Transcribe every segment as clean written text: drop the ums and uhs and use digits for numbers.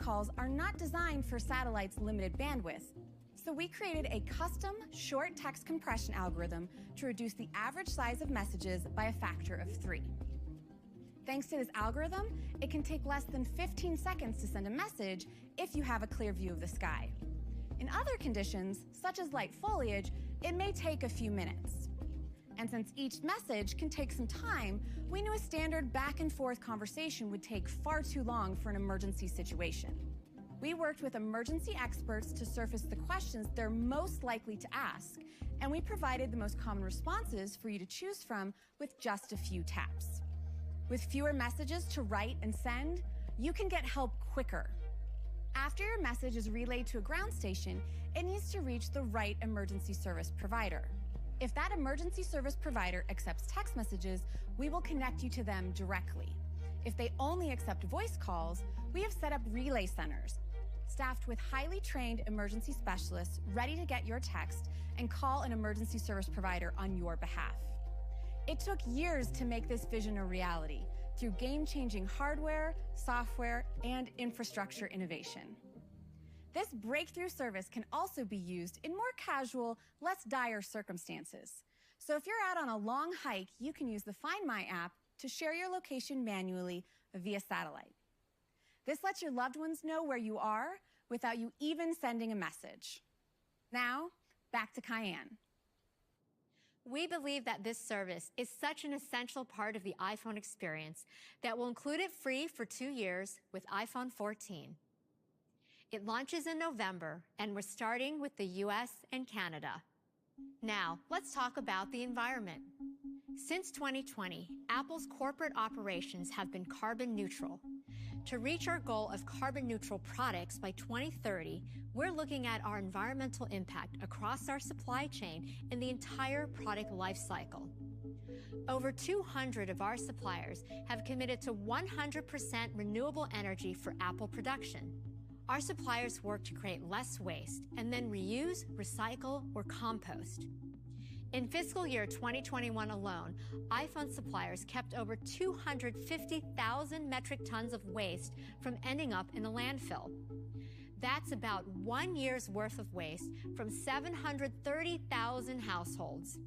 calls are not designed for satellites' limited bandwidth. So we created a custom short text compression algorithm to reduce the average size of messages by a factor of 3. Thanks to this algorithm, it can take less than 15 seconds to send a message if you have a clear view of the sky. In other conditions, such as light foliage, it may take a few minutes. And since each message can take some time, we knew a standard back and forth conversation would take far too long for an emergency situation. We worked with emergency experts to surface the questions they're most likely to ask, and we provided the most common responses for you to choose from with just a few taps. With fewer messages to write and send, you can get help quicker. After your message is relayed to a ground station, it needs to reach the right emergency service provider. If that emergency service provider accepts text messages, we will connect you to them directly. If they only accept voice calls, we have set up relay centers, staffed with highly trained emergency specialists ready to get your text and call an emergency service provider on your behalf. It took years to make this vision a reality through game-changing hardware, software, and infrastructure innovation. This breakthrough service can also be used in more casual, less dire circumstances. So if you're out on a long hike, you can use the Find My app to share your location manually via satellite. This lets your loved ones know where you are without you even sending a message. Now, back to Cayenne. We believe that this service is such an essential part of the iPhone experience that we'll include it free for 2 years with iPhone 14. It launches in November, and we're starting with the US and Canada. Now, let's talk about the environment. Since 2020, Apple's corporate operations have been carbon neutral. To reach our goal of carbon neutral products by 2030, we're looking at our environmental impact across our supply chain and the entire product life cycle. Over 200 of our suppliers have committed to 100% renewable energy for Apple production. Our suppliers work to create less waste and then reuse, recycle, or compost. In fiscal year 2021 alone, iPhone suppliers kept over 250,000 metric tons of waste from ending up in a landfill. That's about 1 year's worth of waste from 730,000 households.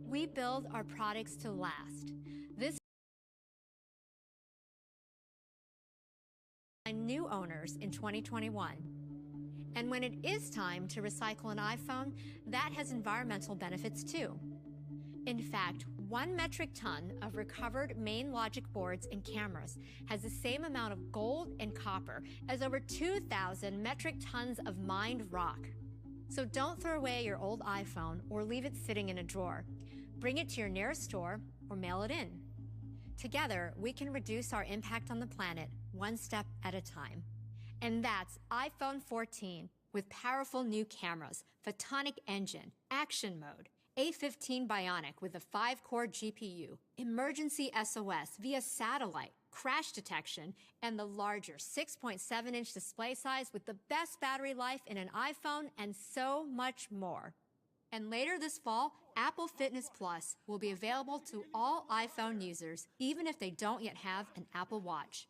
We build our products to last. This new owners in 2021. And when it is time to recycle an iPhone, that has environmental benefits too. In fact, 1 metric ton of recovered main logic boards and cameras has the same amount of gold and copper as over 2,000 metric tons of mined rock. So don't throw away your old iPhone or leave it sitting in a drawer. Bring it to your nearest store or mail it in. Together, we can reduce our impact on the planet 1 step at a time. And that's iPhone 14 with powerful new cameras, photonic engine, action mode, A15 Bionic with a 5-core GPU, emergency SOS via satellite, crash detection, and the larger 6.7-inch display size with the best battery life in an iPhone, and so much more. And later this fall, Apple Fitness Plus will be available to all iPhone users, even if they don't yet have an Apple Watch.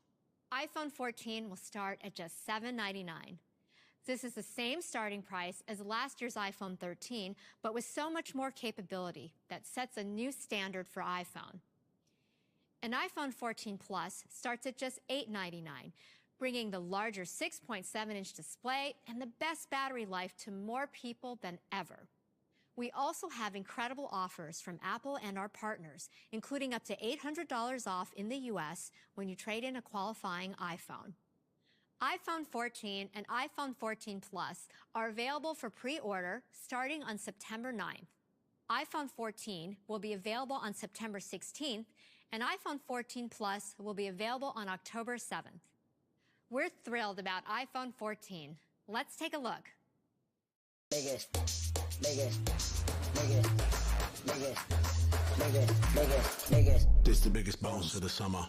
iPhone 14 will start at just $799. This is the same starting price as last year's iPhone 13, but with so much more capability that sets a new standard for iPhone. An iPhone 14 Plus starts at just $899, bringing the larger 6.7-inch display and the best battery life to more people than ever. We also have incredible offers from Apple and our partners, including up to $800 off in the US when you trade in a qualifying iPhone. iPhone 14 and iPhone 14 Plus are available for pre-order starting on September 9th. iPhone 14 will be available on September 16th, and iPhone 14 Plus will be available on October 7th. We're thrilled about iPhone 14. Let's take a look. This the biggest bonus of the summer.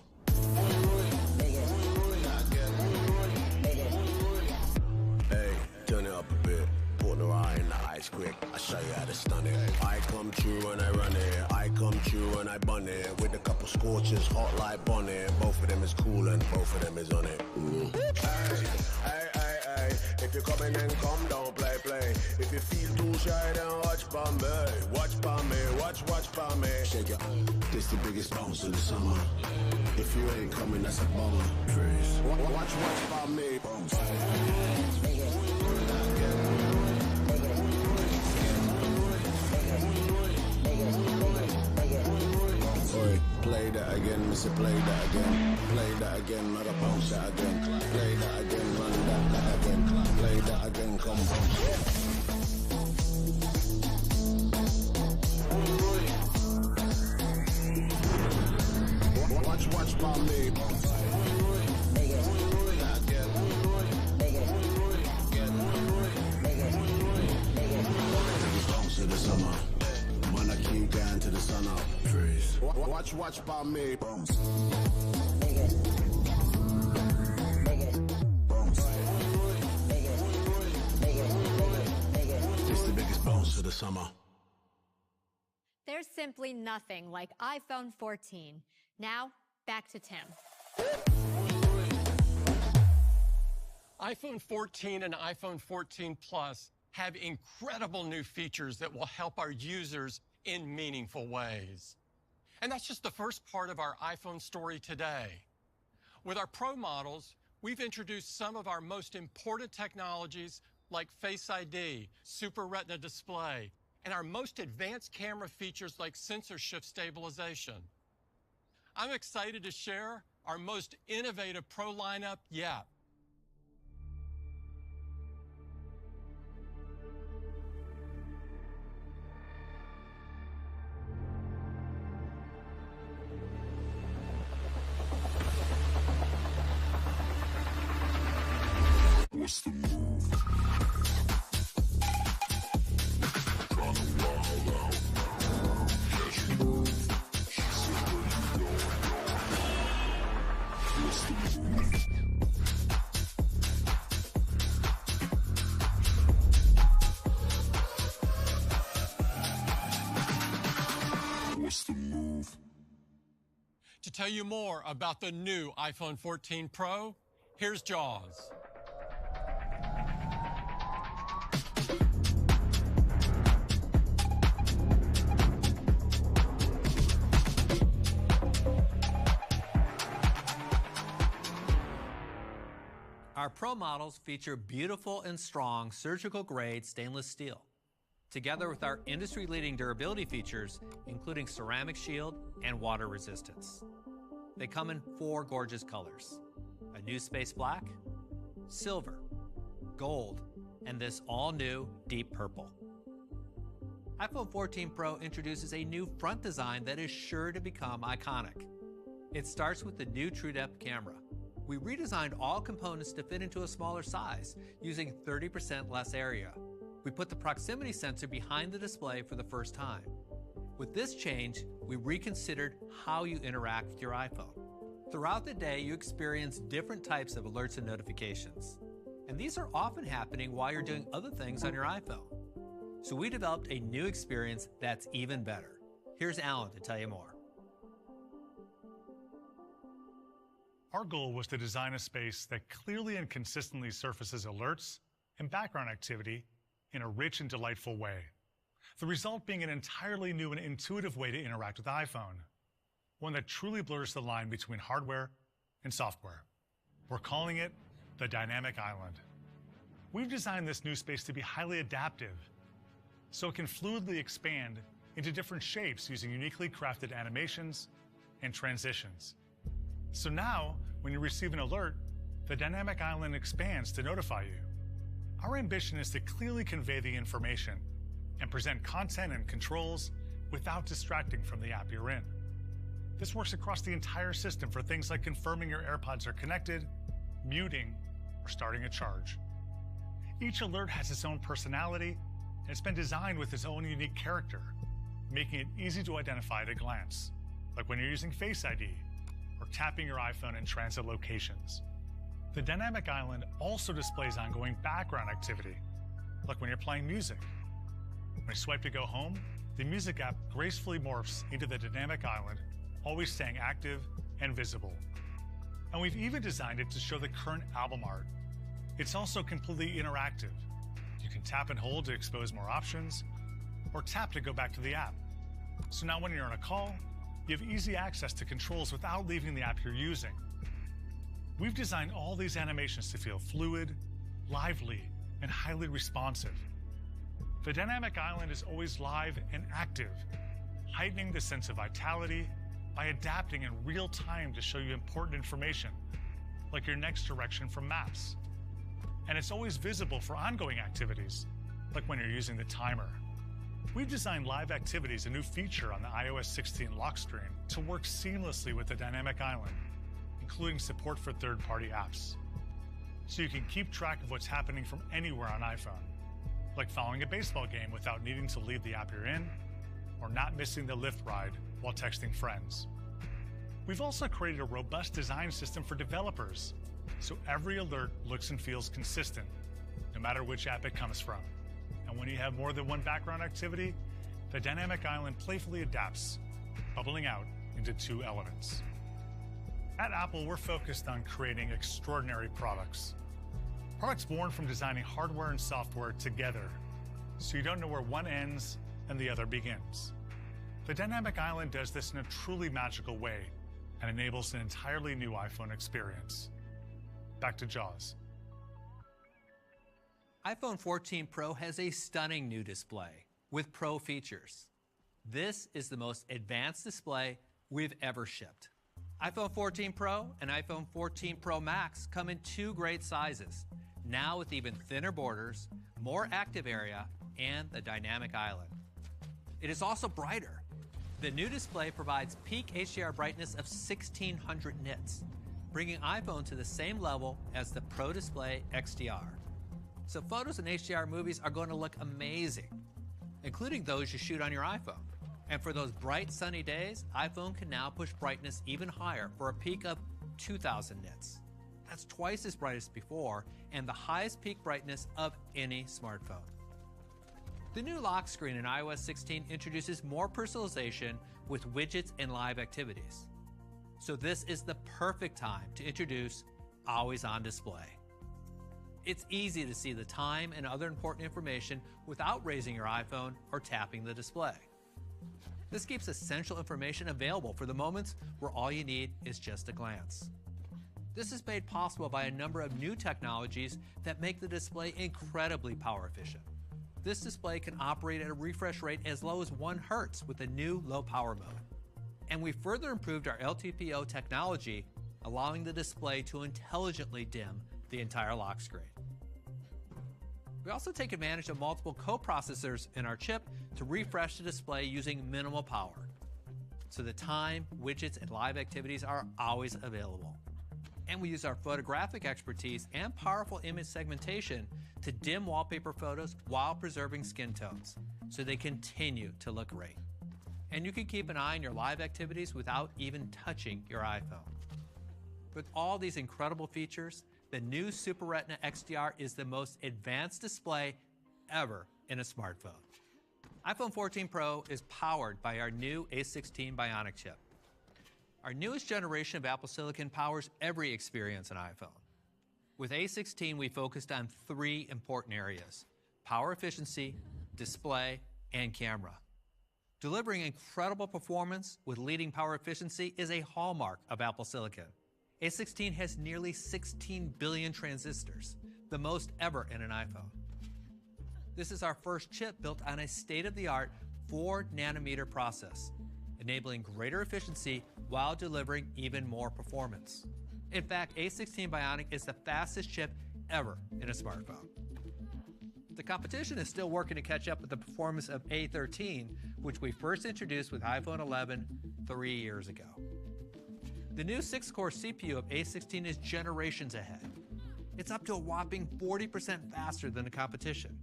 Hey, turn it up a bit. Put the eye in the ice quick. I show you how to stun it. I come true and I run it. I come true and I bun it. With a couple scorches, hot like bonnet. Both of them is cool and both of them is on it. Hey, wine and come down, play, play. If you feel too shy, then watch for me. Watch for me, watch for me. Shake it. This the biggest bounce of the summer. If you ain't coming, that's a bummer. Freeze. Watch for me. Bounce. Play that again, Mr. Play that again. Play that again, mother bounce that again. Play that again, run that again. Play that again, come bounce. Watch for me. Bounce of the summer. Man, I keep going to the sun up. Freeze. Watch by me. Bounce. Bounce. It's the biggest bounce of the summer. There's simply nothing like iPhone 14. Now, back to Tim. iPhone 14 and iPhone 14 Plus have incredible new features that will help our users in meaningful ways. And that's just the first part of our iPhone story today. With our Pro models, we've introduced some of our most important technologies like Face ID, Super Retina display, and our most advanced camera features like sensor shift stabilization. I'm excited to share our most innovative Pro lineup yet. What's the move? Trying to wild out. Catch a move. She said, where you going? What's the move? What's the move? To tell you more about the new iPhone 14 Pro, here's Jaws. Our Pro models feature beautiful and strong surgical-grade stainless steel, together with our industry-leading durability features, including ceramic shield and water resistance. They come in 4 gorgeous colors: a new space black, silver, gold, and this all-new deep purple. iPhone 14 Pro introduces a new front design that is sure to become iconic. It starts with the new TrueDepth camera. We redesigned all components to fit into a smaller size, using 30% less area. We put the proximity sensor behind the display for the first time. With this change, we reconsidered how you interact with your iPhone. Throughout the day, you experience different types of alerts and notifications. And these are often happening while you're doing other things on your iPhone. So we developed a new experience that's even better. Here's Alan to tell you more. Our goal was to design a space that clearly and consistently surfaces alerts and background activity in a rich and delightful way. The result being an entirely new and intuitive way to interact with the iPhone, one that truly blurs the line between hardware and software. We're calling it the Dynamic Island. We've designed this new space to be highly adaptive, so it can fluidly expand into different shapes using uniquely crafted animations and transitions. So now, when you receive an alert, the Dynamic Island expands to notify you. Our ambition is to clearly convey the information and present content and controls without distracting from the app you're in. This works across the entire system for things like confirming your AirPods are connected, muting, or starting a charge. Each alert has its own personality, and it's been designed with its own unique character, making it easy to identify at a glance, like when you're using Face ID, or tapping your iPhone in transit locations. The Dynamic Island also displays ongoing background activity, like when you're playing music. When you swipe to go home, the music app gracefully morphs into the Dynamic Island, always staying active and visible. And we've even designed it to show the current album art. It's also completely interactive. You can tap and hold to expose more options, or tap to go back to the app. So now when you're on a call, you have easy access to controls without leaving the app you're using. We've designed all these animations to feel fluid, lively, and highly responsive. The dynamic island is always live and active, heightening the sense of vitality by adapting in real time to show you important information, like your next direction from maps. And it's always visible for ongoing activities, like when you're using the timer. We've designed live activities, a new feature on the iOS 16 lock screen, to work seamlessly with the dynamic island, including support for third-party apps. So you can keep track of what's happening from anywhere on iPhone, like following a baseball game without needing to leave the app you're in, or not missing the Lyft ride while texting friends. We've also created a robust design system for developers, so every alert looks and feels consistent, no matter which app it comes from. And when you have more than one background activity, the dynamic island playfully adapts, bubbling out into two elements. At Apple, we're focused on creating extraordinary products. Products born from designing hardware and software together, so you don't know where one ends and the other begins. The dynamic island does this in a truly magical way and enables an entirely new iPhone experience. Back to Jaws. iPhone 14 Pro has a stunning new display with Pro features. This is the most advanced display we've ever shipped. iPhone 14 Pro and iPhone 14 Pro Max come in two great sizes, now with even thinner borders, more active area, and the dynamic island. It is also brighter. The new display provides peak HDR brightness of 1600 nits, bringing iPhone to the same level as the Pro Display XDR. So photos and HDR movies are going to look amazing, including those you shoot on your iPhone. And for those bright, sunny days, iPhone can now push brightness even higher for a peak of 2000 nits. That's twice as bright as before, and the highest peak brightness of any smartphone. The new lock screen in iOS 16 introduces more personalization with widgets and live activities. So this is the perfect time to introduce Always On Display. It's easy to see the time and other important information without raising your iPhone or tapping the display. This keeps essential information available for the moments where all you need is just a glance. This is made possible by a number of new technologies that make the display incredibly power efficient. This display can operate at a refresh rate as low as 1 Hz with a new low power mode. And we further improved our LTPO technology, allowing the display to intelligently dim the entire lock screen. We also take advantage of multiple coprocessors in our chip to refresh the display using minimal power. So the time, widgets, and live activities are always available. And we use our photographic expertise and powerful image segmentation to dim wallpaper photos while preserving skin tones, so they continue to look great. And you can keep an eye on your live activities without even touching your iPhone. With all these incredible features, the new Super Retina XDR is the most advanced display ever in a smartphone. iPhone 14 Pro is powered by our new A16 Bionic chip. Our newest generation of Apple Silicon powers every experience on iPhone. With A16, we focused on 3 important areas: power efficiency, display, and camera. Delivering incredible performance with leading power efficiency is a hallmark of Apple Silicon. A16 has nearly 16 billion transistors, the most ever in an iPhone. This is our first chip built on a state-of-the-art 4-nanometer process, enabling greater efficiency while delivering even more performance. In fact, A16 Bionic is the fastest chip ever in a smartphone. The competition is still working to catch up with the performance of A13, which we first introduced with iPhone 11 3 years ago. The new 6-core CPU of A16 is generations ahead. It's up to a whopping 40% faster than the competition.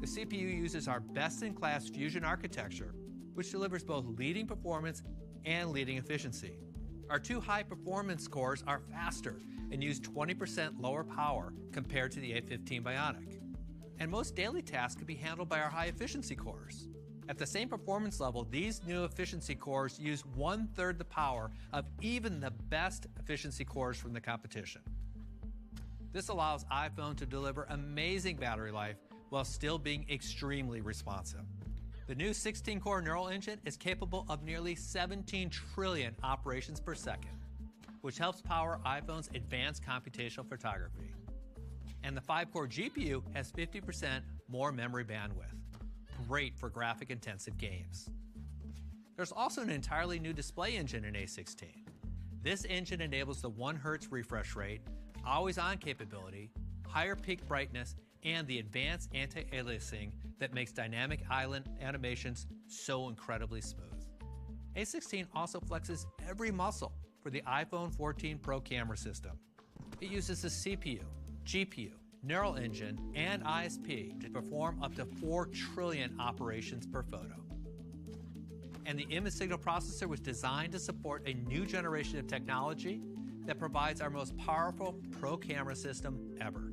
The CPU uses our best-in-class Fusion architecture, which delivers both leading performance and leading efficiency. Our 2 high-performance cores are faster and use 20% lower power compared to the A15 Bionic. And most daily tasks can be handled by our high-efficiency cores. At the same performance level, these new efficiency cores use 1/3 the power of even the best efficiency cores from the competition. This allows iPhone to deliver amazing battery life while still being extremely responsive. The new 16-core neural engine is capable of nearly 17 trillion operations per second, which helps power iPhone's advanced computational photography. And the 5-core GPU has 50% more memory bandwidth, great for graphic-intensive games. There's also an entirely new display engine in A16. This engine enables the 1 Hz refresh rate, always-on capability, higher peak brightness, and the advanced anti-aliasing that makes dynamic island animations so incredibly smooth. A16 also flexes every muscle for the iPhone 14 Pro camera system. It uses the CPU, GPU, neural engine, and ISP to perform up to 4 trillion operations per photo. And the image signal processor was designed to support a new generation of technology that provides our most powerful pro camera system ever.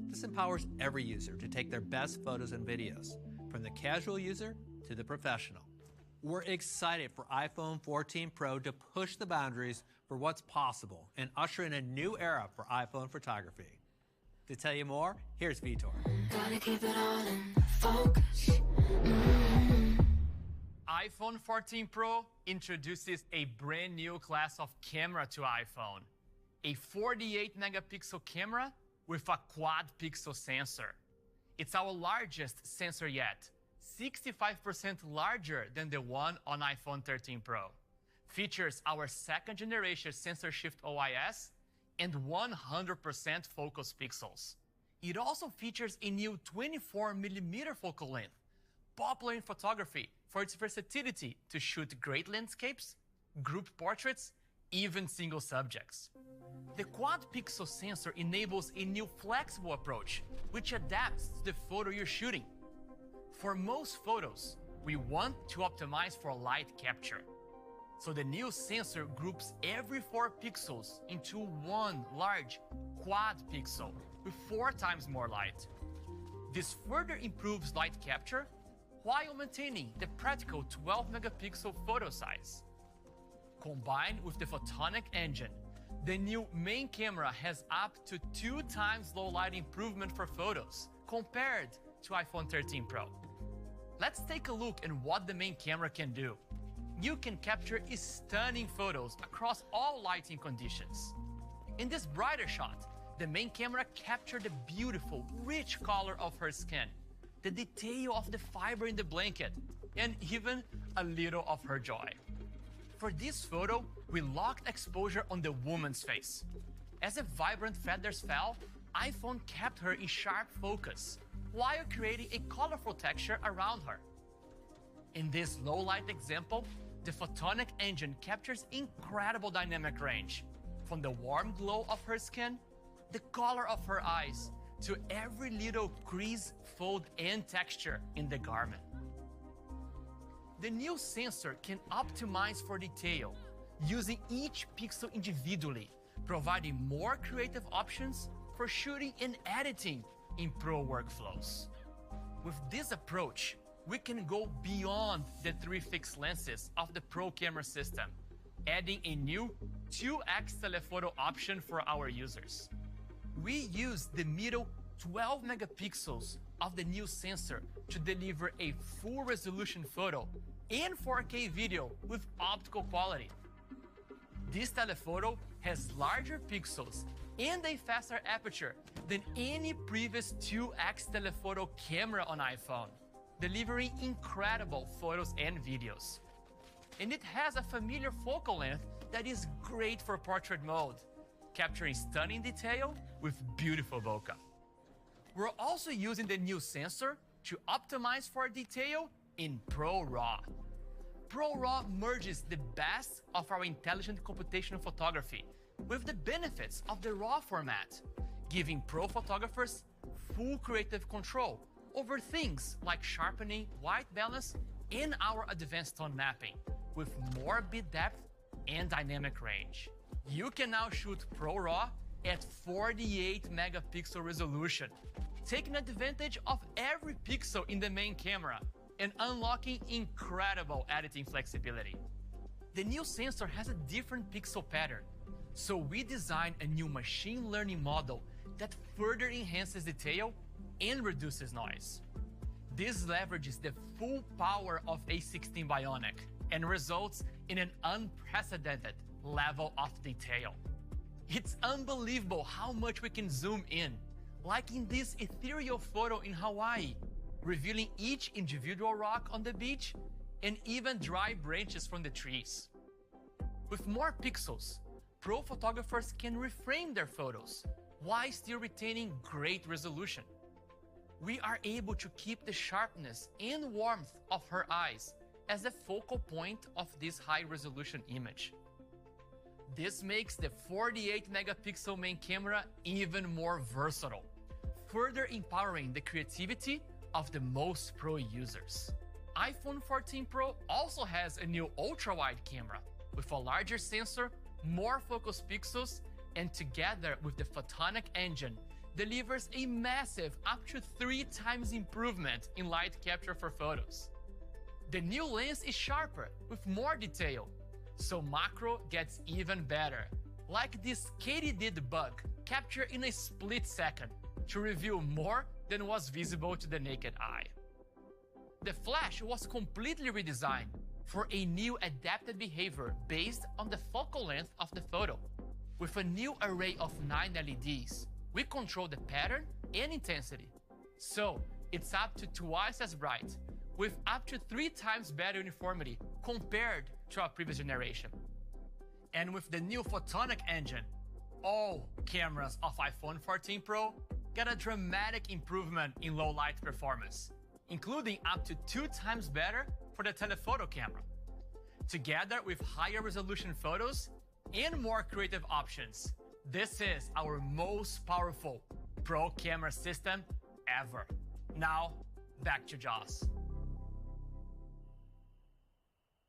This empowers every user to take their best photos and videos, from the casual user to the professional. We're excited for iPhone 14 Pro to push the boundaries for what's possible and usher in a new era for iPhone photography. To tell you more, here's Vitor. Gotta keep it all in focus. iPhone 14 Pro introduces a brand new class of camera to iPhone. A 48 megapixel camera with a quad pixel sensor. It's our largest sensor yet, 65% larger than the one on iPhone 13 Pro. Features our 2nd generation sensor shift OIS and 100% focus pixels. It also features a new 24mm focal length, popular in photography for its versatility to shoot great landscapes, group portraits, even single subjects. The quad pixel sensor enables a new flexible approach, which adapts to the photo you're shooting. For most photos, we want to optimize for light capture. So the new sensor groups every 4 pixels into one large quad pixel with 4 times more light. This further improves light capture while maintaining the practical 12 megapixel photo size. Combined with the photonic engine, the new main camera has up to 2 times low light improvement for photos compared to iPhone 13 Pro. Let's take a look at what the main camera can do. You can capture stunning photos across all lighting conditions. In this brighter shot, the main camera captured the beautiful, rich color of her skin, the detail of the fiber in the blanket, and even a little of her joy. For this photo, we locked exposure on the woman's face. As the vibrant feathers fell, iPhone kept her in sharp focus, while creating a colorful texture around her. In this low-light example, the photonic engine captures incredible dynamic range, from the warm glow of her skin, the color of her eyes, to every little crease, fold, and texture in the garment. The new sensor can optimize for detail, using each pixel individually, providing more creative options for shooting and editing in pro workflows. With this approach, we can go beyond the 3 fixed lenses of the Pro camera system, adding a new 2x telephoto option for our users. We use the middle 12 megapixels of the new sensor to deliver a full resolution photo and 4K video with optical quality. This telephoto has larger pixels and a faster aperture than any previous 2x telephoto camera on iPhone, delivering incredible photos and videos. And it has a familiar focal length that is great for portrait mode, capturing stunning detail with beautiful bokeh. We're also using the new sensor to optimize for detail in Pro RAW. Pro RAW merges the best of our intelligent computational photography with the benefits of the RAW format, giving pro photographers full creative control over things like sharpening, white balance, and our advanced tone mapping, with more bit depth and dynamic range. You can now shoot Pro RAW at 48 megapixel resolution, taking advantage of every pixel in the main camera and unlocking incredible editing flexibility. The new sensor has a different pixel pattern, so we designed a new machine learning model that further enhances detail and reduces noise. This leverages the full power of A16 Bionic and results in an unprecedented level of detail. It's unbelievable how much we can zoom in, like in this ethereal photo in Hawaii, revealing each individual rock on the beach and even dry branches from the trees. With more pixels, pro photographers can reframe their photos while still retaining great resolution. We are able to keep the sharpness and warmth of her eyes as the focal point of this high-resolution image. This makes the 48-megapixel main camera even more versatile, further empowering the creativity of the most pro users. iPhone 14 Pro also has a new ultra-wide camera with a larger sensor, more focus pixels, and together with the photonic engine, delivers a massive up to 3 times improvement in light capture for photos. The new lens is sharper with more detail, so macro gets even better, like this katydid bug captured in a split second to reveal more than was visible to the naked eye. The flash was completely redesigned for a new adapted behavior based on the focal length of the photo. With a new array of 9 LEDs, we control the pattern and intensity. So it's up to twice as bright, with up to 3 times better uniformity compared to our previous generation. And with the new photonic engine, all cameras of iPhone 14 Pro got a dramatic improvement in low light performance, including up to 2 times better for the telephoto camera. Together with higher resolution photos and more creative options, this is our most powerful pro camera system ever. Now, back to Joss.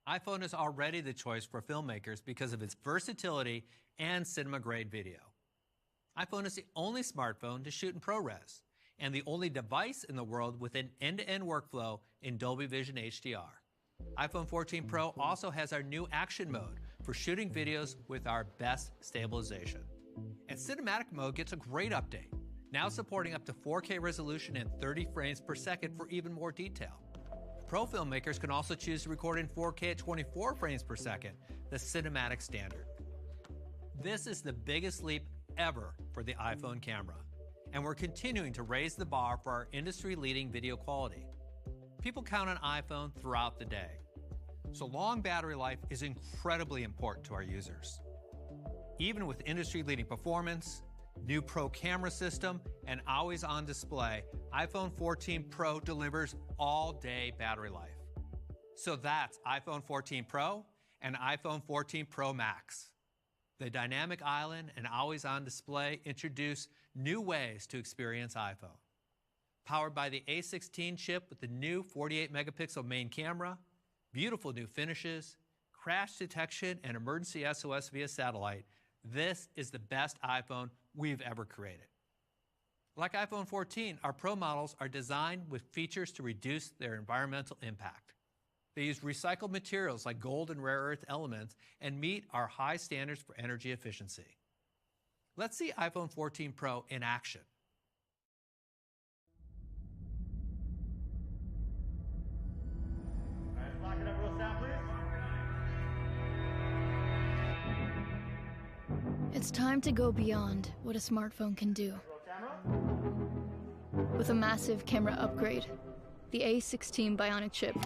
iPhone is already the choice for filmmakers because of its versatility and cinema-grade video. iPhone is the only smartphone to shoot in ProRes and the only device in the world with an end-to-end workflow in Dolby Vision HDR. iPhone 14 Pro also has our new action mode for shooting videos with our best stabilization. And cinematic mode gets a great update, now supporting up to 4K resolution and 30 frames per second for even more detail. Pro filmmakers can also choose to record in 4K at 24 frames per second, the cinematic standard. This is the biggest leap ever for the iPhone camera, and we're continuing to raise the bar for our industry-leading video quality. People count on iPhone throughout the day, so long battery life is incredibly important to our users. Even with industry-leading performance, new Pro camera system, and always-on display, iPhone 14 Pro delivers all-day battery life. So that's iPhone 14 Pro and iPhone 14 Pro Max. The dynamic island and always-on display introduce new ways to experience iPhone. Powered by the A16 chip with the new 48-megapixel main camera, beautiful new finishes, crash detection, and emergency SOS via satellite, this is the best iPhone we've ever created. Like iPhone 14, our Pro models are designed with features to reduce their environmental impact. They use recycled materials like gold and rare earth elements and meet our high standards for energy efficiency. Let's see iPhone 14 Pro in action. Lock it up, roll sound, please. It's time to go beyond what a smartphone can do. With a massive camera upgrade, the A16 Bionic chip,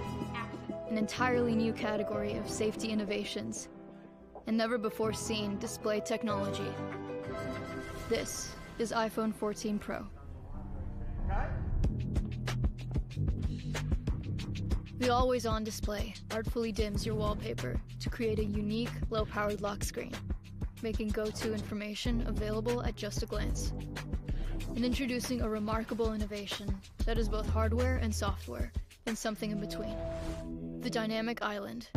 an entirely new category of safety innovations, and never-before-seen display technology. This is iPhone 14 Pro. The always-on display artfully dims your wallpaper to create a unique, low-powered lock screen, making go-to information available at just a glance, and introducing a remarkable innovation that is both hardware and software, and something in between. The Dynamic Island.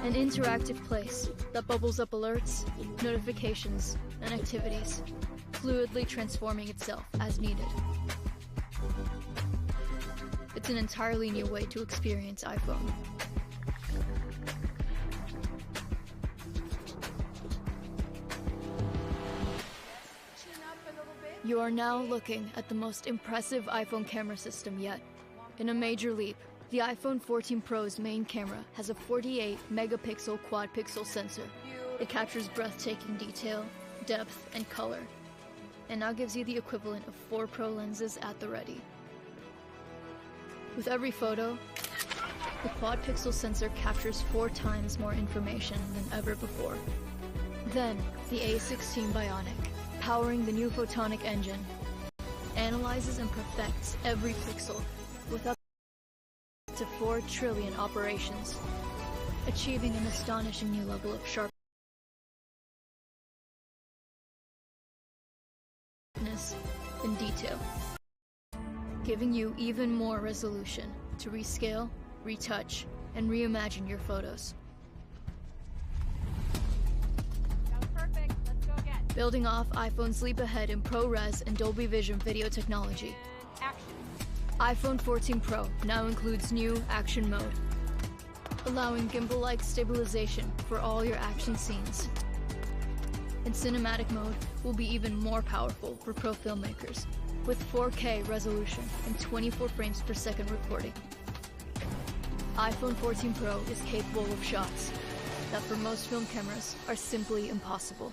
An interactive place that bubbles up alerts, notifications, and activities, fluidly transforming itself as needed. It's an entirely new way to experience iPhone. You are now looking at the most impressive iPhone camera system yet. In a major leap, the iPhone 14 Pro's main camera has a 48 megapixel quad pixel sensor. It captures breathtaking detail, depth, and color, and now gives you the equivalent of 4 Pro lenses at the ready. With every photo, the quad pixel sensor captures 4 times more information than ever before. Then, the A16 Bionic, powering the new photonic engine, analyzes and perfects every pixel with up to 4 trillion operations, achieving an astonishing new level of sharpness and detail, giving you even more resolution to rescale, retouch, and reimagine your photos. That was perfect. Let's go again. Building off iPhone's leap ahead in ProRes and Dolby Vision video technology, Action. iPhone 14 Pro now includes new Action Mode, allowing gimbal-like stabilization for all your action scenes. And Cinematic Mode will be even more powerful for pro filmmakers, with 4K resolution and 24 frames per second recording. iPhone 14 Pro is capable of shots that for most film cameras are simply impossible.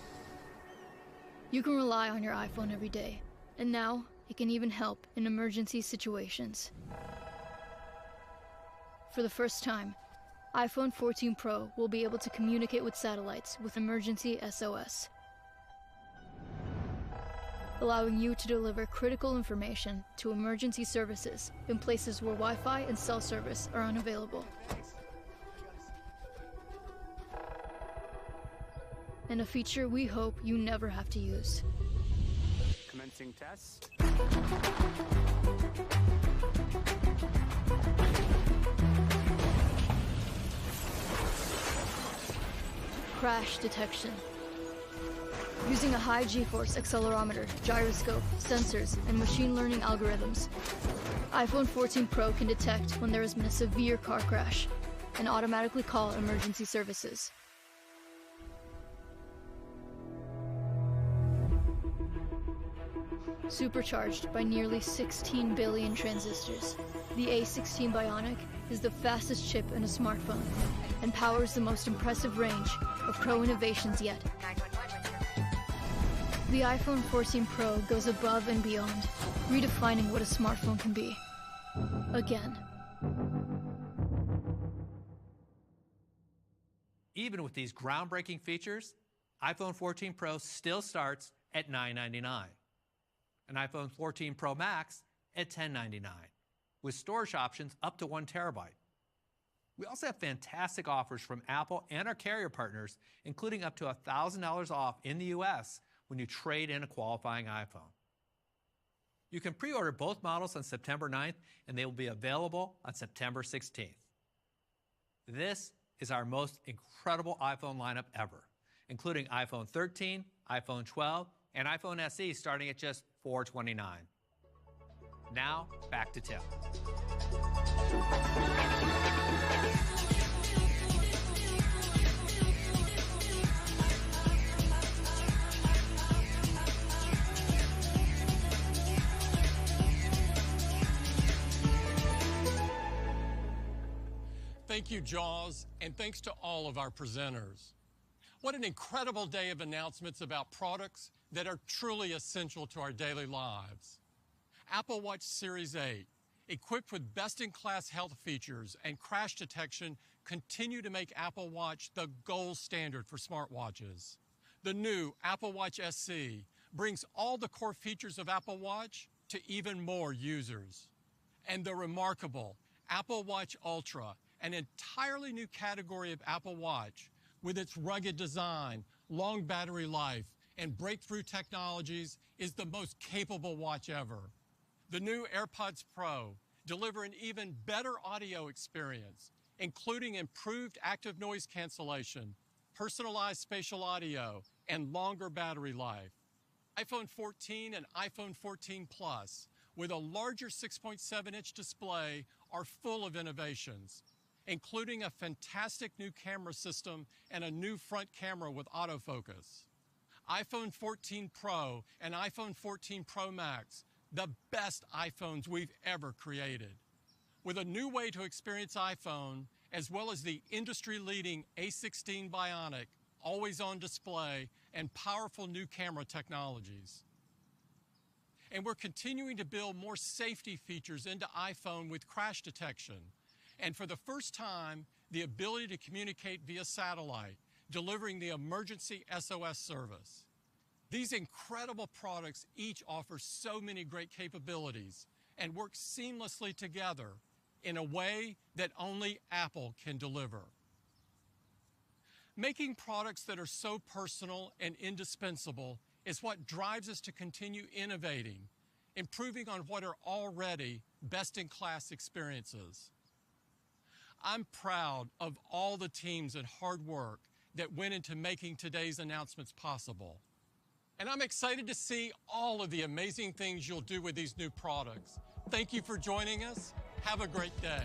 You can rely on your iPhone every day, and now it can even help in emergency situations. For the first time, iPhone 14 Pro will be able to communicate with satellites with emergency SOS, allowing you to deliver critical information to emergency services in places where Wi-Fi and cell service are unavailable. And a feature we hope you never have to use. Commencing test. Crash detection. Using a high G-force accelerometer, gyroscope, sensors, and machine learning algorithms, iPhone 14 Pro can detect when there has been a severe car crash and automatically call emergency services. Supercharged by nearly 16 billion transistors, the A16 Bionic is the fastest chip in a smartphone and powers the most impressive range of Pro innovations yet. The iPhone 14 Pro goes above and beyond, redefining what a smartphone can be. Again. Even with these groundbreaking features, iPhone 14 Pro still starts at $999, and iPhone 14 Pro Max at $1099, with storage options up to 1 terabyte. We also have fantastic offers from Apple and our carrier partners, including up to $1,000 off in the US when you trade in a qualifying iPhone. You can pre-order both models on September 9th, and they will be available on September 16th. This is our most incredible iPhone lineup ever, including iPhone 13, iPhone 12, and iPhone SE starting at just $429. Now, back to Tim. Thank you, Jaws, and thanks to all of our presenters. What an incredible day of announcements about products that are truly essential to our daily lives. Apple Watch Series 8, equipped with best-in-class health features and crash detection, continue to make Apple Watch the gold standard for smartwatches. The new Apple Watch SE brings all the core features of Apple Watch to even more users. And the remarkable Apple Watch Ultra, an entirely new category of Apple Watch with its rugged design, long battery life, and breakthrough technologies, is the most capable watch ever. The new AirPods Pro deliver an even better audio experience, including improved active noise cancellation, personalized spatial audio, and longer battery life. iPhone 14 and iPhone 14 Plus, with a larger 6.7-inch display, are full of innovations, including a fantastic new camera system and a new front camera with autofocus. iPhone 14 Pro and iPhone 14 Pro Max, the best iPhones we've ever created. With a new way to experience iPhone, as well as the industry-leading A16 Bionic, always-on display, and powerful new camera technologies. And we're continuing to build more safety features into iPhone with crash detection. And for the first time, the ability to communicate via satellite, delivering the emergency SOS service. These incredible products each offer so many great capabilities and work seamlessly together in a way that only Apple can deliver. Making products that are so personal and indispensable is what drives us to continue innovating, improving on what are already best-in-class experiences. I'm proud of all the teams and hard work that went into making today's announcements possible. And I'm excited to see all of the amazing things you'll do with these new products. Thank you for joining us. Have a great day.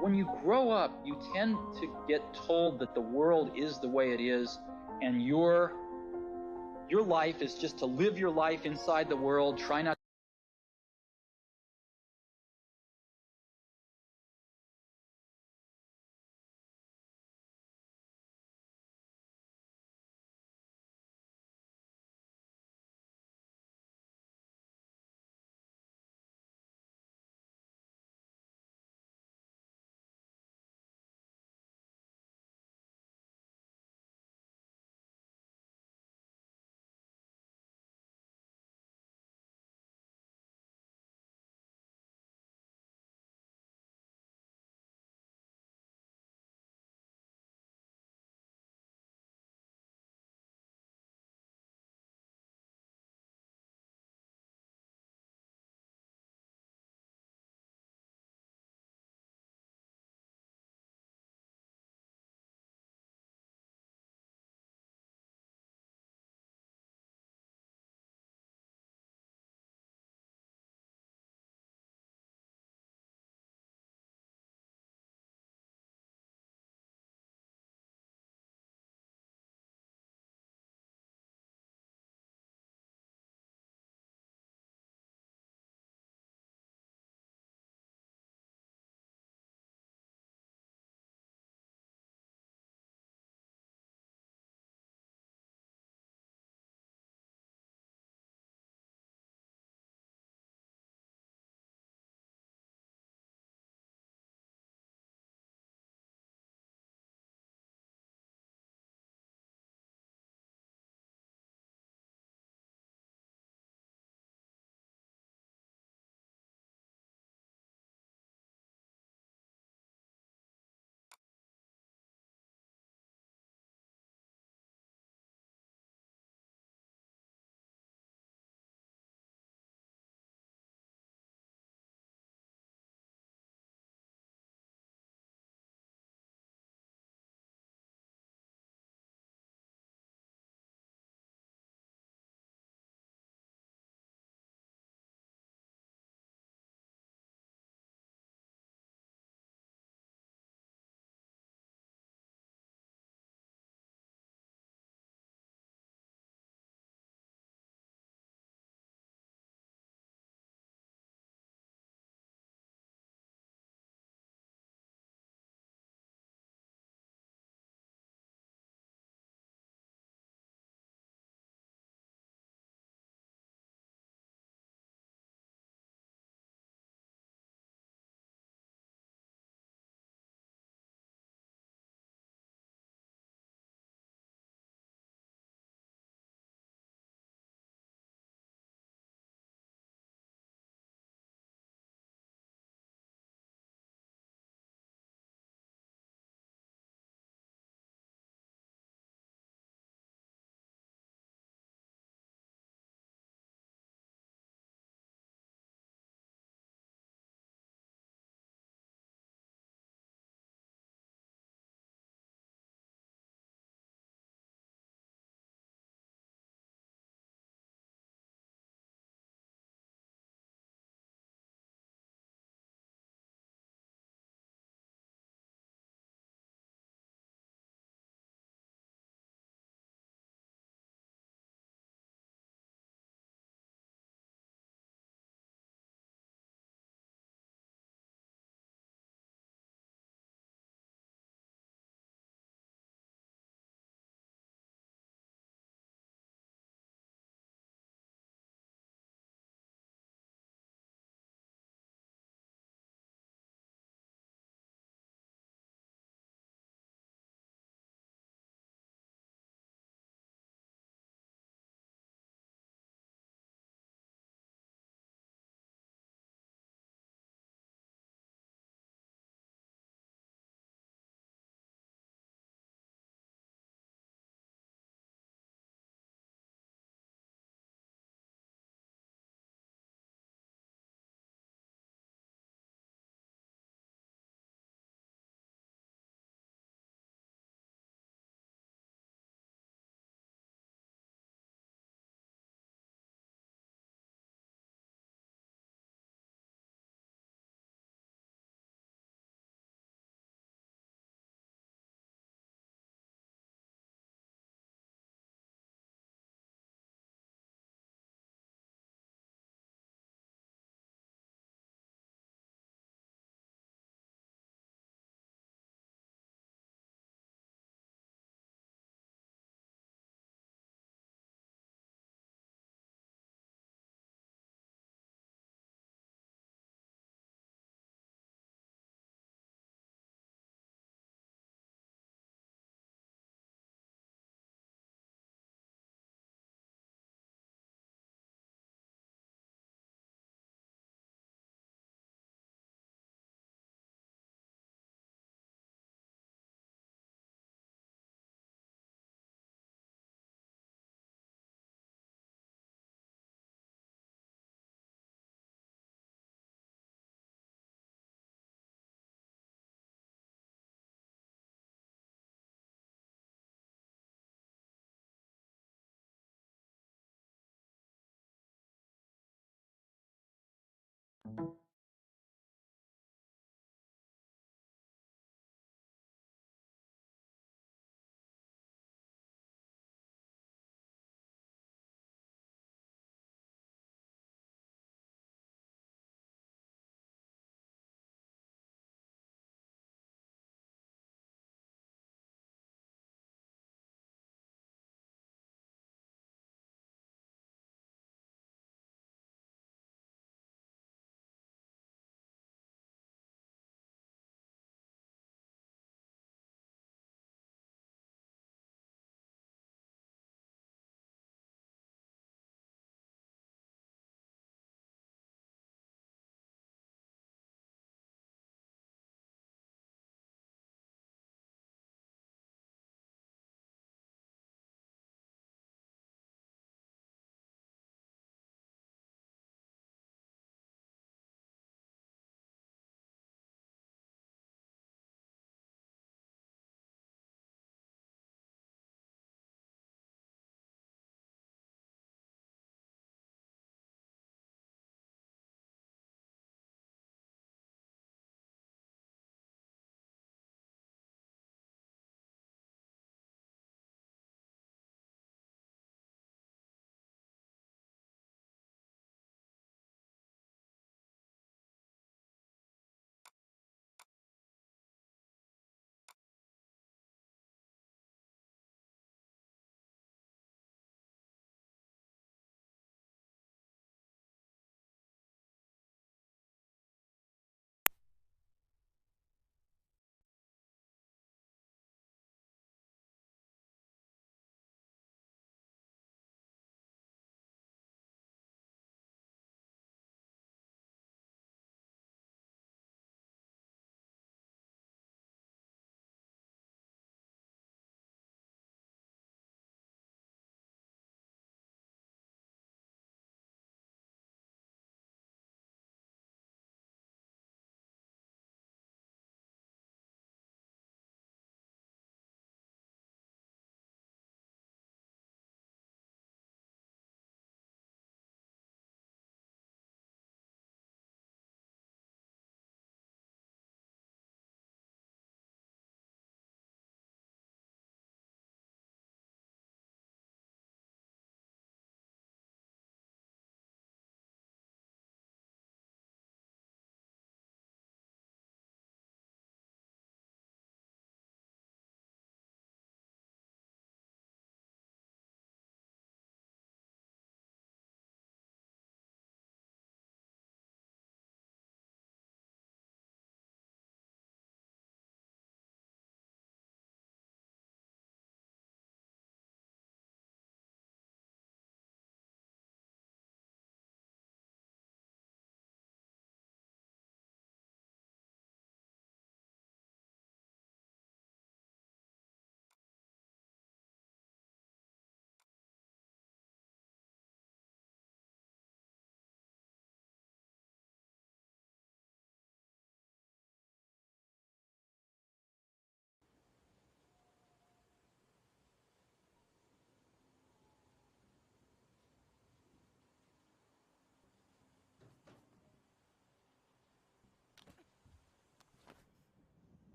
When you grow up, you tend to get told that the world is the way it is, and your life is just to live your life inside the world, try not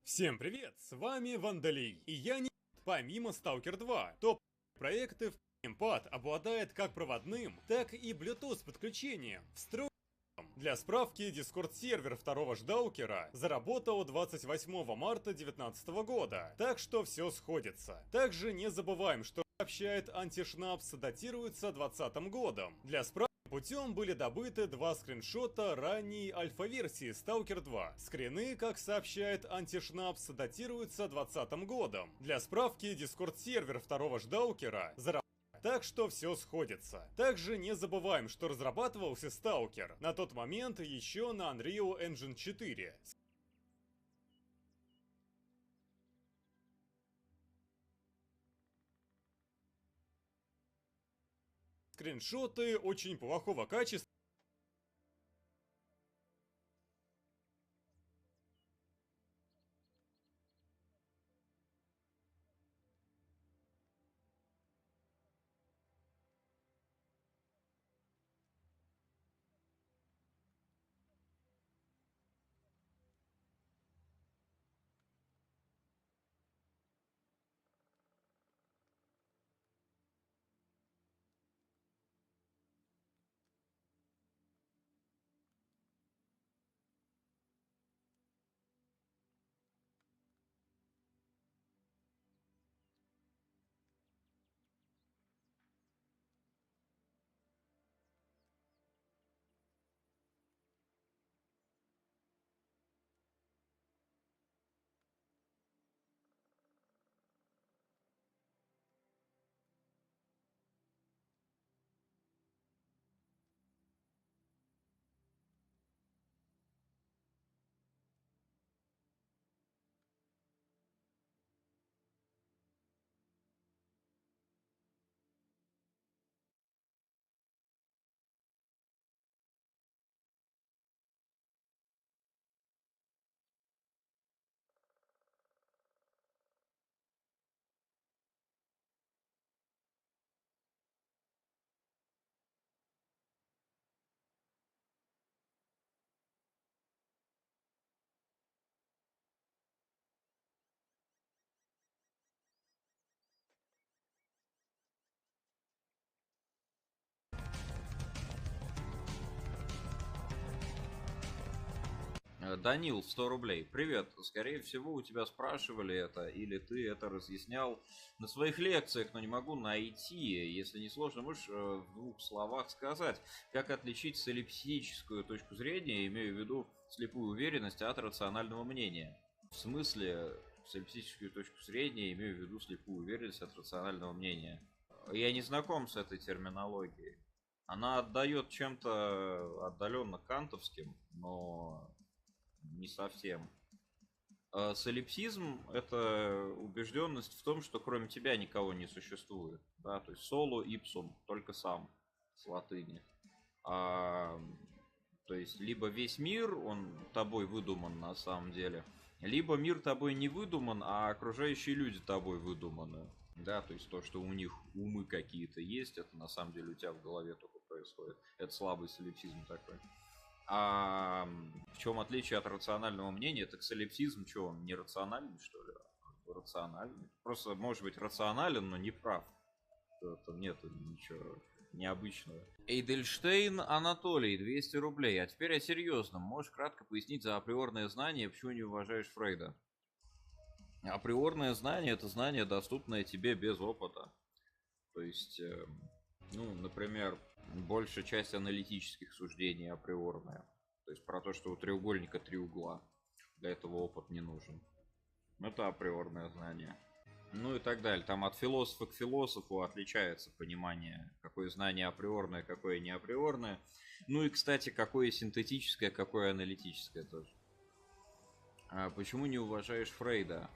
Всем привет, с вами Вандалий, и я не помимо Stalker 2, топ-проекты в Геймпад обладает как проводным, так и Bluetooth подключением, встроенным. Для справки, Discord-сервер второго Ждаукера заработал 28 марта 2019 года, так что все сходится. Также не забываем, что сообщает антишнапс датируется 2020 годом. Для справки, путем были добыты два скриншота ранней альфа-версии Stalker 2. Скрины, как сообщает антишнапс, датируются 2020 годом. Для справки, Discord-сервер второго Ждаукера заработал. Так что все сходится. Также не забываем, что разрабатывался Stalker на тот момент еще на Unreal Engine 4. Скриншоты очень плохого качества. Данил, 100 рублей. Привет. Скорее всего, у тебя спрашивали это, или ты это разъяснял на своих лекциях, но не могу найти. Если не сложно, можешь в двух словах сказать, как отличить солипсическую точку зрения, имею в виду слепую уверенность, от рационального мнения? В смысле, солипсическую точку зрения, имею в виду слепую уверенность от рационального мнения? Я не знаком с этой терминологией. Она отдает чем-то отдаленно кантовским, но не совсем. Солипсизм — это убежденность в том, что кроме тебя никого не существует. Да? То есть соло ипсум, только сам, с латыни. То есть либо весь мир, он тобой выдуман на самом деле, либо мир тобой не выдуман, а окружающие люди тобой выдуманы. Да, то есть то, что у них умы какие-то есть, это на самом деле у тебя в голове только происходит. Это слабый солипсизм такой. А в чем отличие от рационального мнения? Так солипсизм, что он, не рациональный, что ли? Рациональный. Просто может быть рационален, но не прав. Это нет ничего необычного. Эйдельштейн Анатолий, 200 рублей. А теперь о серьезном. Можешь кратко пояснить за априорное знание, почему не уважаешь Фрейда? Априорное знание — это знание, доступное тебе без опыта. То есть, ну, например, большая часть аналитических суждений априорная. То есть про то, что у треугольника 3 угла. Для этого опыт не нужен. Это априорное знание. Ну и так далее. Там от философа к философу отличается понимание, какое знание априорное, какое не априорное. Ну и, кстати, какое синтетическое, какое аналитическое тоже. Почему не уважаешь Фрейда?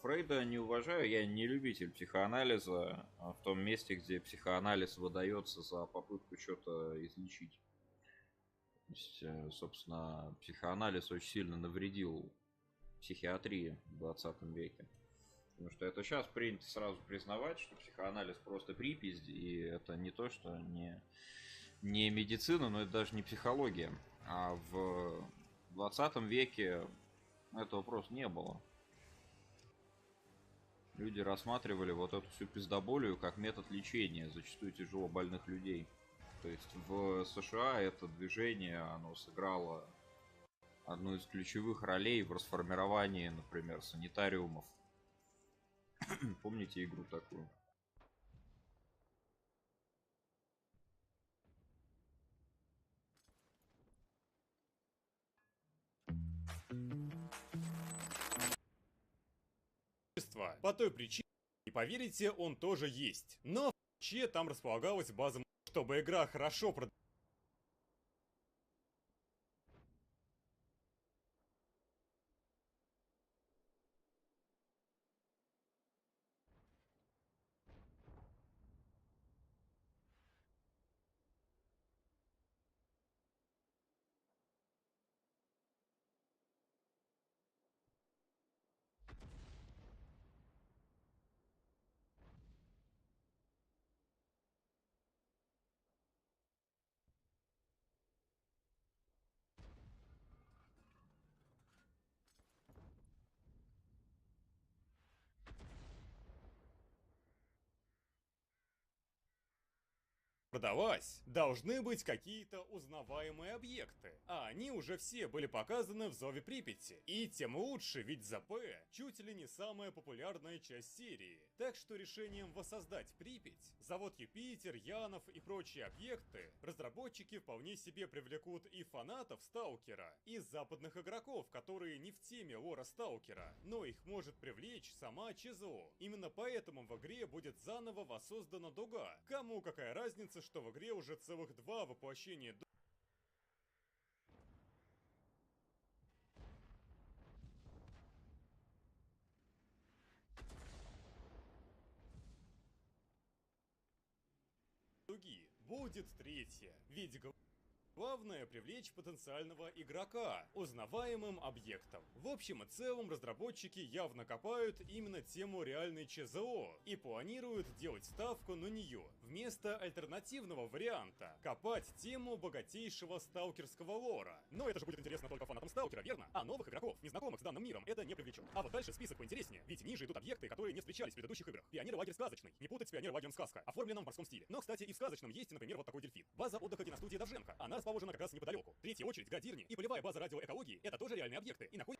Фрейда не уважаю, я не любитель психоанализа в том месте, где психоанализ выдается за попытку что-то излечить. То есть, собственно, психоанализ очень сильно навредил психиатрии в 20 веке. Потому что это сейчас принято сразу признавать, что психоанализ просто припись, и это не то, что не медицина, но это даже не психология. А в 20 веке Этого просто не было. Люди рассматривали вот эту всю пиздоболию как метод лечения зачастую тяжело больных людей. То есть в США это движение, оно сыграло одну из ключевых ролей в расформировании, например, санитариумов. Помните игру такую? По той причине, не поверите, он тоже есть. Но вообще там располагалась база, чтобы игра хорошо продавалась. Должны быть какие-то узнаваемые объекты, а они уже все были показаны в Зове Припяти. И тем лучше, ведь ЗП чуть ли не самая популярная часть серии. Так что решением воссоздать Припять, завод Юпитер, Янов и прочие объекты, разработчики вполне себе привлекут и фанатов Сталкера, и западных игроков, которые не в теме лора Сталкера, но их может привлечь сама ЧЗО. Именно поэтому в игре будет заново воссоздана дуга. Кому какая разница, что в игре уже целых 2 воплощения дуги. Будет 3-я. Ведь главное привлечь потенциального игрока узнаваемым объектом. В общем и целом разработчики явно копают именно тему реальной ЧЗО и планируют делать ставку на нее вместо альтернативного варианта копать тему богатейшего сталкерского лора. Но это же будет интересно только фанатам сталкера, верно? А новых игроков, незнакомых с данным миром, это не привлечет. А вот дальше список поинтереснее, ведь ниже идут объекты, которые не встречались в предыдущих играх. Пионер-лагерь сказочный, не путать с пионер-лагерем сказка, оформленным в морском стиле. Но, кстати, и в сказочном есть, например, вот такой дельфин. База отдыха династии Довженко, она расположена как раз неподалеку. Третья очередь, градирни и полевая база радиоэкологии — это тоже реальные объекты и находятся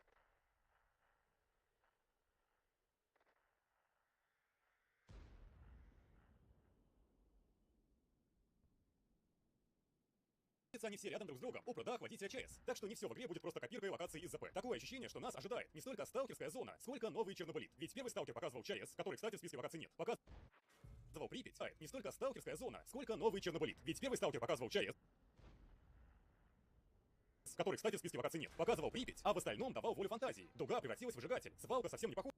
они все рядом друг с другом, у пруда охладителя ЧС. Так что не все в игре будет просто копиркой локации из ЗП. Такое ощущение, что нас ожидает не столько сталкерская зона, сколько новый Чернобылит. Ведь первый сталкер показывал ЧС, который, кстати, в списке локаций нет. Показывал Припять. Не столько сталкерская зона, сколько новый Чернобылит. Ведь первый сталкер показывал ЧС, который, кстати, в списке локаций нет. Показывал Припять, а в остальном давал волю фантазии. Дуга превратилась в выжигатель. Свалка совсем не похожа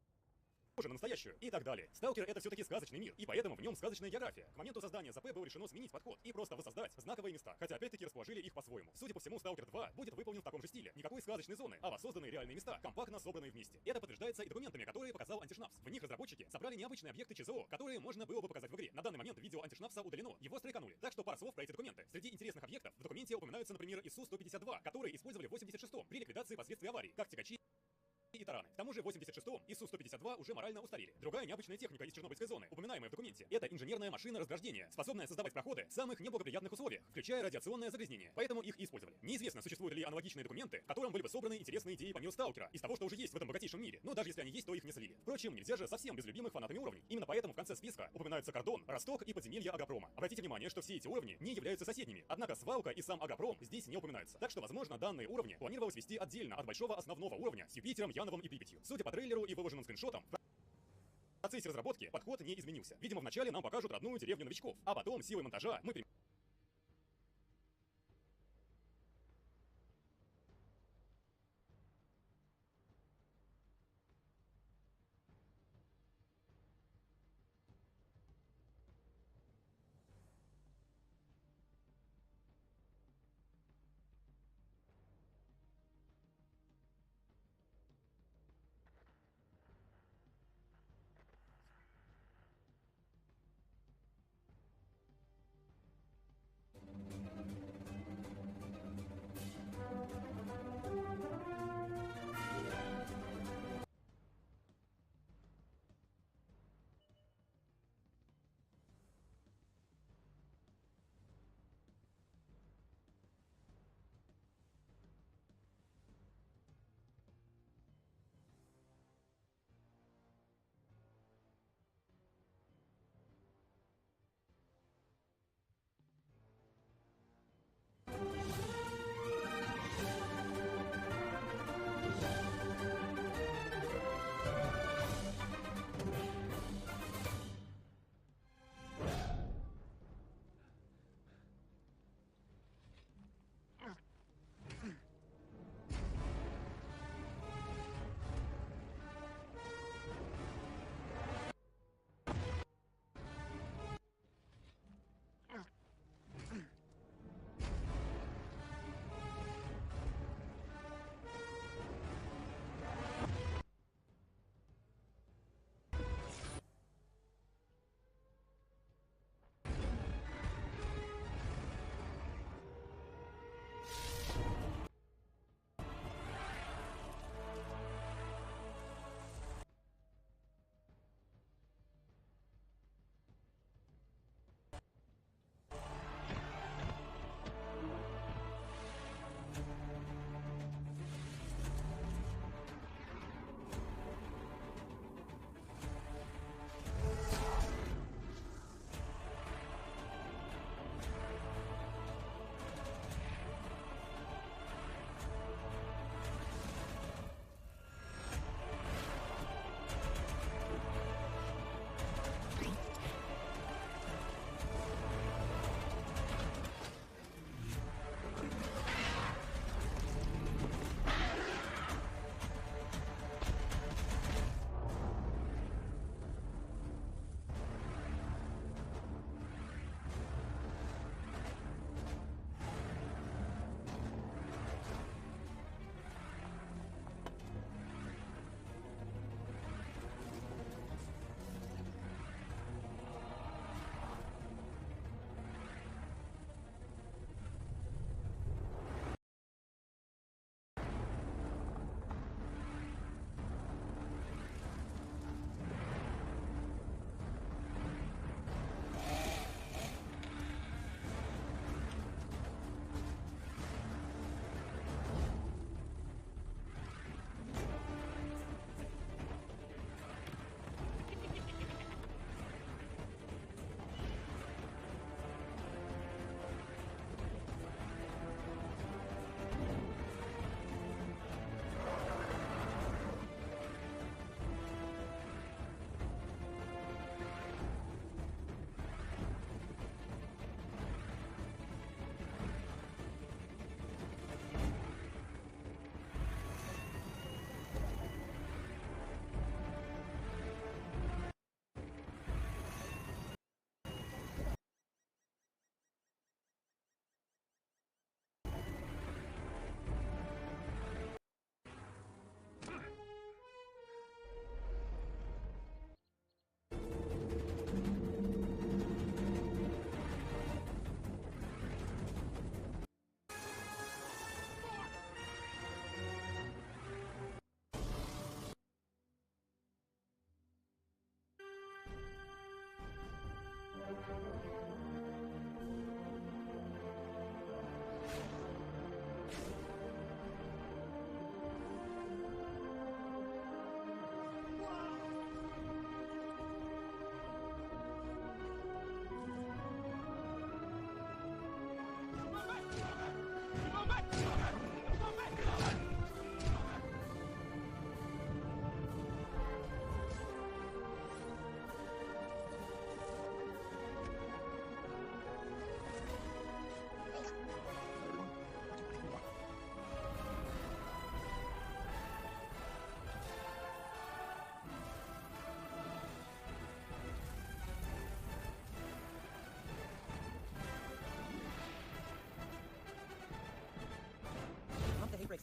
на настоящую и так далее. Сталкер — это все-таки сказочный мир, и поэтому в нем сказочная география. К моменту создания ЗП было решено сменить подход и просто воссоздать знаковые места, хотя опять-таки расположили их по-своему. Судя по всему, Сталкер 2 будет выполнен в таком же стиле. Никакой сказочной зоны, а воссозданные реальные места, компактно собранные вместе. Это подтверждается и документами, которые показал Антишнапс. В них разработчики собрали необычные объекты ЧЗО, которые можно было бы показать в игре. На данный момент видео Антишнапса удалено, его стрейканули. Так что пара слов про эти документы. Среди интересных объектов в документе упоминаются, например, ИСУ-152, которые использовали в 86-м при ликвидации последствий аварии, как тягачи и тараны. К тому же в 86-м ИСУ-152 уже морально устарели. Другая необычная техника из Чернобыльской зоны, упоминаемая в документе, это инженерная машина разграждения, способная создавать проходы в самых неблагоприятных условиях, включая радиационное загрязнение. Поэтому их и использовали. Неизвестно, существуют ли аналогичные документы, в котором были бы собраны интересные идеи по миру Сталкера, из того, что уже есть в этом богатейшем мире. Но даже если они есть, то их не слили. Впрочем, нельзя же совсем без любимых фанатами уровней. Именно поэтому в конце списка упоминаются Кордон, Росток и подземелья Агропрома. Обратите внимание, что все эти уровни не являются соседними. Однако Свалка и сам Агропром здесь не упоминаются. Так что, возможно, данные уровни планировалось вести отдельно от большого основного уровня с Юпитером, Яновым и Припятью. Судя по трейлеру и выложенным скриншотам, в процессе разработки подход не изменился. Видимо, вначале нам покажут родную деревню новичков, а потом силой монтажа мы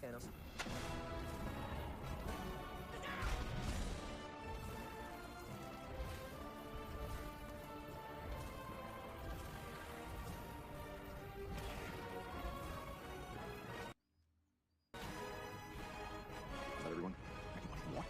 Thanks, Thanos. Is that everyone? What?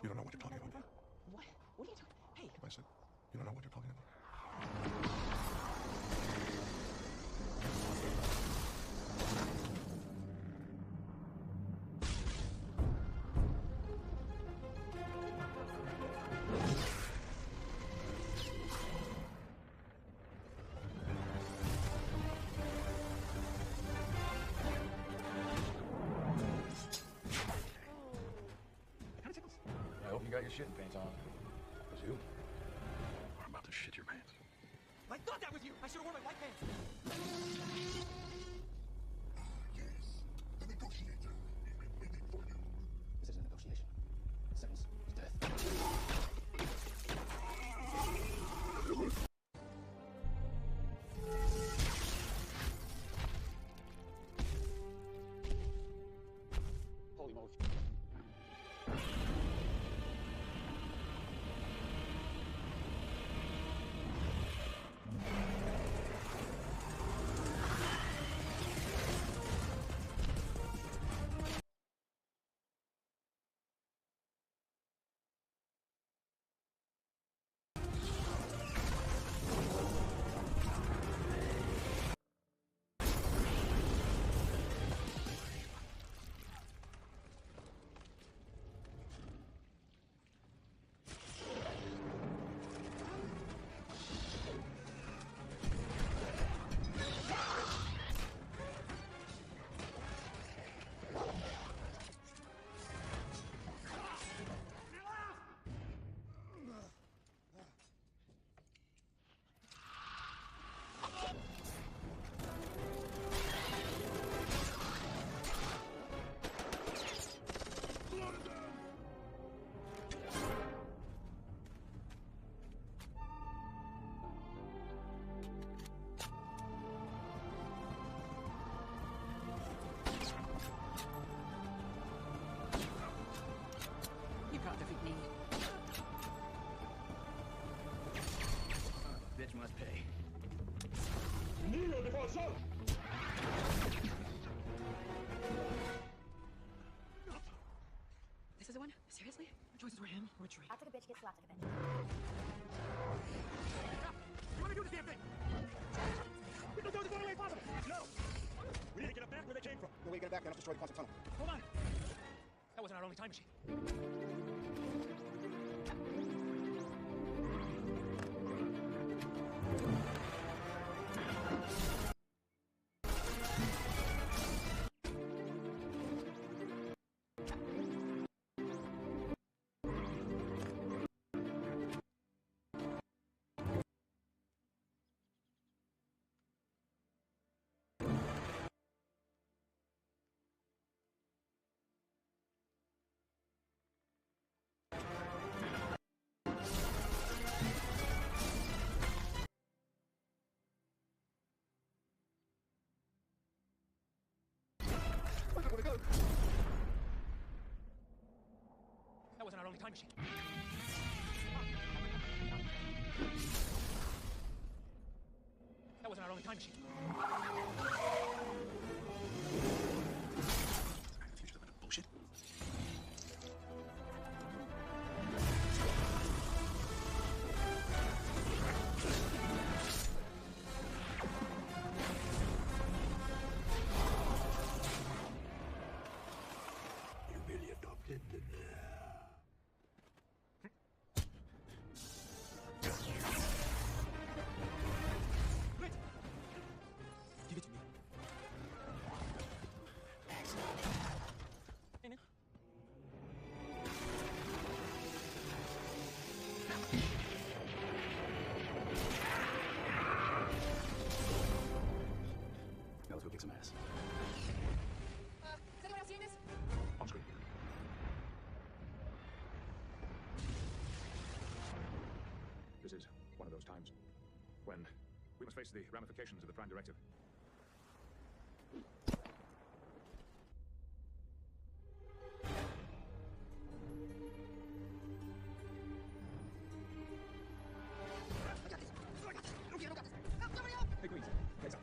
You don't know what you're talking about. What? What are you talking? Hey. I said, you don't know what you're talking about. I hope you got your shitting pants on. Was you? I'm about to shit your pants. I thought that was you! I should have worn my white pants! Yes, the negotiator. He's been waiting for you. This isn't a negotiation. The sentence is death. Holy moly. You can't defeat me. Bitch must pay. This is the one? Seriously? Our choices were him or a tree. I took a bitch, get slapped like a bitch. You want to do this damn thing? We can do this the only way possible. No! We need to get it back where they came from. The way to get it back, then I'll destroy the closet tunnel. Hold on. That wasn't our only time machine. only time machine. That wasn't our only time machine. Future living bullshit. You really adopted the... Give it to me. Amen. Now let's go kick some ass. Is anyone else seeing this? On screen. This is one of those times when we must face the ramifications of the Prime Directive. Hey, Queens. Heads up.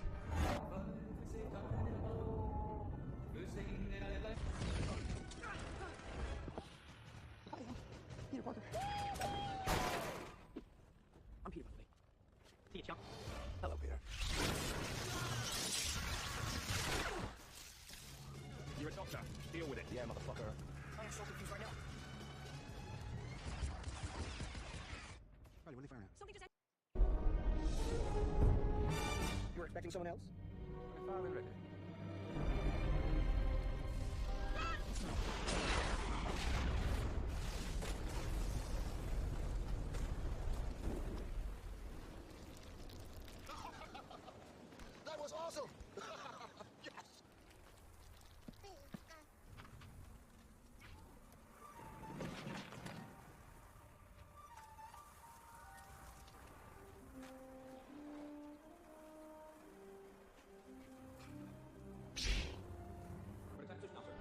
Peter Parker. I'm Peter, by the way. Terещенko. Hello, Peter. You're a doctor. Deal with it. Yeah, motherfucker. I am so confused right now. Riley, what are they firing at? Something just You were expecting someone else? My father ready. That was awesome! Yes! What time is it now, sir?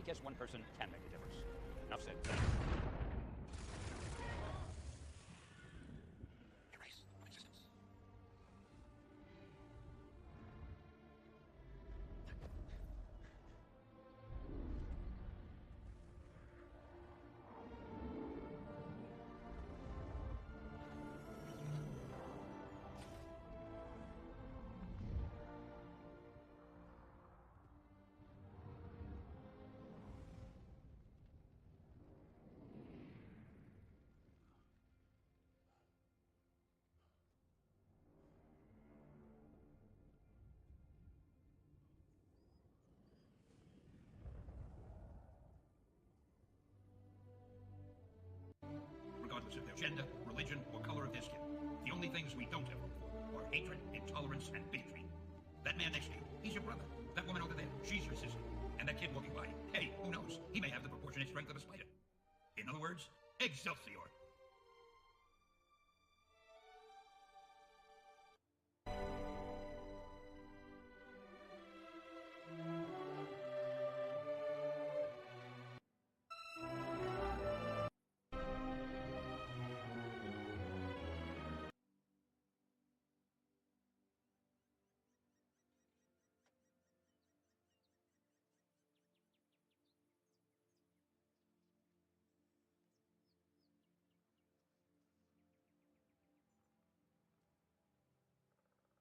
guess one person can make a difference. Enough said. Erase from existence. Regardless of their gender, religion, or color of their skin. The only things we don't have room for are hatred, intolerance, and bigotry. That man next to you, he's your brother. That woman over there, she's your sister. And that kid walking by, hey, who knows? He may have the proportionate strength of a spider. In other words, Excelsior.